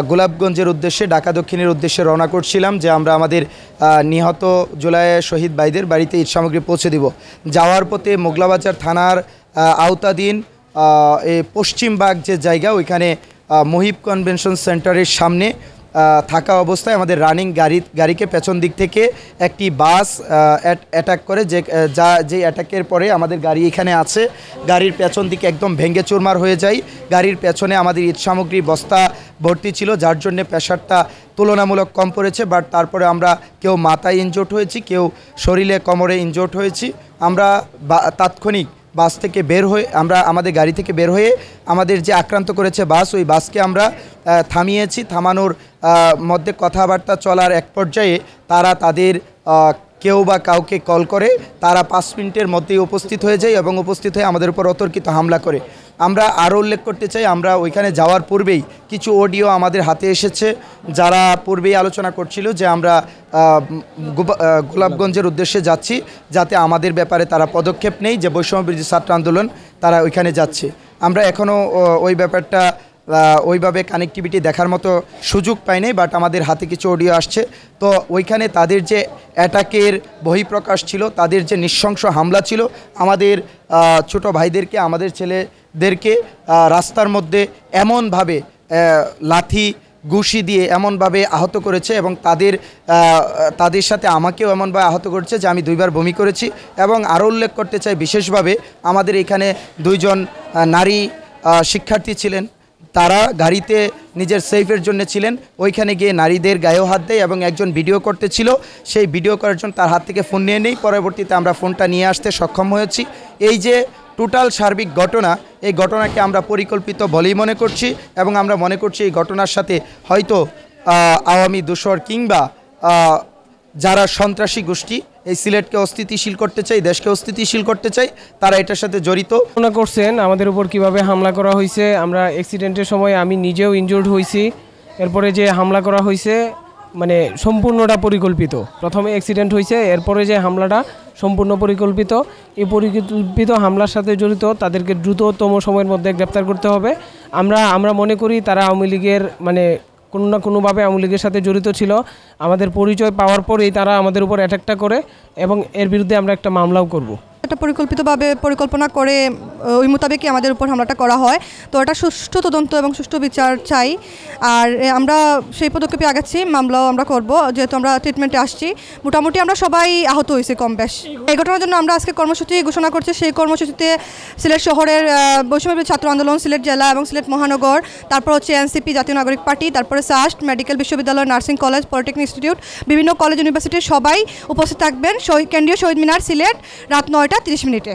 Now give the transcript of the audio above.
গোলাপগঞ্জের উদ্দেশ্যে ঢাকা দক্ষিণের উদ্দেশ্যে রওনা করছিলাম যে আমরা আমাদের নিহত জুলাই শহীদ ভাইদের বাড়িতে ঈদ সামগ্রী পৌঁছে দিব। যাওয়ার পথে মোগলাবাজার থানার আওতাধীন এই পশ্চিমবাগ যে জায়গা, ওইখানে মহিব কনভেনশন সেন্টারের সামনে থাকা অবস্থায় আমাদের রানিং গাড়িকে পেছন দিক থেকে একটি বাস অ্যাটাক করে, যে অ্যাটাকের পরে আমাদের গাড়ি এখানে আছে, গাড়ির পেছন দিকে একদম ভেঙে চুরমার হয়ে যায়। গাড়ির পেছনে আমাদের ঈদ সামগ্রী বস্তা ভর্তি ছিল, যার জন্য প্রেশারটা তুলনামূলক কম পড়েছে। বাট তারপরে আমরা কেউ মাথায় ইনজোর্ড হয়েছি, কেউ শরীরে কোমরে ইনজোর্ড হয়েছি। আমরা তাৎক্ষণিক বাস থেকে বের হয়ে আমাদের গাড়ি থেকে বের হয়ে আমাদের যে আক্রান্ত করেছে বাস, ওই বাসকে আমরা থামিয়েছি। থামানোর মধ্যে কথাবার্তা চলার এক পর্যায়ে তারা তাদের কেউ বা কাউকে কল করে, তারা 5 মিনিটের মধ্যেই উপস্থিত হয়ে যায় এবং উপস্থিত হয়ে আমাদের উপর অতর্কিত হামলা করে। আমরা আরও উল্লেখ করতে চাই, আমরা ওইখানে যাওয়ার পূর্বেই কিছু অডিও আমাদের হাতে এসেছে, যারা পূর্বেই আলোচনা করছিল যে আমরা গোলাপগঞ্জের উদ্দেশ্যে যাচ্ছি, যাতে আমাদের ব্যাপারে তারা পদক্ষেপ নেই, যে বৈষম্যবিরোধী ছাত্র আন্দোলন তারা ওইখানে যাচ্ছে। আমরা এখনও ওই ব্যাপারটা ওইভাবে কানেক্টিভিটি দেখার মতো সুযোগ পাই নাই, বাট আমাদের হাতে কিছু অডিও আসছে। তো ওইখানে তাদের যে অ্যাটাকের বহিঃপ্রকাশ ছিল, তাদের যে নৃশংস হামলা ছিল, আমাদের ছোট ভাইদেরকে, আমাদের ছেলেদেরকে রাস্তার মধ্যে এমনভাবে লাথি ঘুষি দিয়ে এমনভাবে আহত করেছে এবং তাদের সাথে আমাকেও এমনভাবে আহত করেছে যে আমি 2বার বমি করেছি। এবং আরও উল্লেখ করতে চাই বিশেষভাবে, আমাদের এখানে 2 জন নারী শিক্ষার্থী ছিলেন, তারা গাড়িতে নিজের সেফের জন্য ছিলেন, ওইখানে গিয়ে নারীদের গায়েও হাত দেয় এবং একজন ভিডিও করতে ছিল, সেই ভিডিও করার জন্য তার হাত থেকে ফোন নিয়ে নেই। পরবর্তীতে আমরা ফোনটা নিয়ে আসতে সক্ষম হয়েছি। এই যে টোটাল সার্বিক ঘটনা, এই ঘটনাকে আমরা পরিকল্পিত বলেই মনে করছি এবং আমরা মনে করছি এই ঘটনার সাথে হয়তো আওয়ামী দোসর কিংবা যারা সন্ত্রাসী গোষ্ঠী এই সিলেটকে অস্থিতিশীল করতে চাই, দেশকে অস্থিতিশীল করতে চাই, তারা এটার সাথে জড়িত। মনে করছেন আমাদের উপর কিভাবে হামলা করা হয়েছে। আমরা অ্যাক্সিডেন্টের সময় আমি নিজেও ইনজুর্ড হয়েছি। এরপরে যে হামলা করা হয়েছে মানে সম্পূর্ণটা পরিকল্পিত। প্রথমে অ্যাক্সিডেন্ট হয়েছে, এরপরে যে হামলাটা সম্পূর্ণ পরিকল্পিত। এই পরিকল্পিত হামলার সাথে জড়িত তাদেরকে দ্রুততম সময়ের মধ্যে গ্রেপ্তার করতে হবে। আমরা মনে করি তারা আওয়ামী লীগের মানে কোনো না কোনোভাবে আওয়ামী লীগের সাথে জড়িত ছিল। আমাদের পরিচয় পাওয়ার পরেই তারা আমাদের উপর অ্যাটাকটা করে এবং এর বিরুদ্ধে আমরা একটা মামলাও করব। একটা পরিকল্পিতভাবে পরিকল্পনা করে ওই মোতাবেকই আমাদের উপর হামলাটা করা হয়। তো এটা সুষ্ঠু তদন্ত এবং সুষ্ঠু বিচার চাই। আর আমরা সেই পদক্ষেপে আগাচ্ছি, মামলাও আমরা করব, যেহেতু আমরা ট্রিটমেন্টে আসছি। মোটামুটি আমরা সবাই আহত হয়েছি কম বেশ। এই ঘটনার জন্য আমরা আজকে কর্মসূচি ঘোষণা করছি। সেই কর্মসূচিতে সিলেট শহরের বৈষম্যবিরোধী ছাত্র আন্দোলন, সিলেট জেলা এবং সিলেট মহানগর, তারপর হচ্ছে এনসিপি জাতীয় নাগরিক পার্টি, তারপরে সাস্ট মেডিকেল বিশ্ববিদ্যালয়, নার্সিং কলেজ, পলিটেকনিক ইনস্টিটিউট, বিভিন্ন কলেজ ইউনিভার্সিটির সবাই উপস্থিত থাকবেন কেন্দ্রীয় শহীদ মিনার সিলেট রাত 9টা 30 মিনিটে।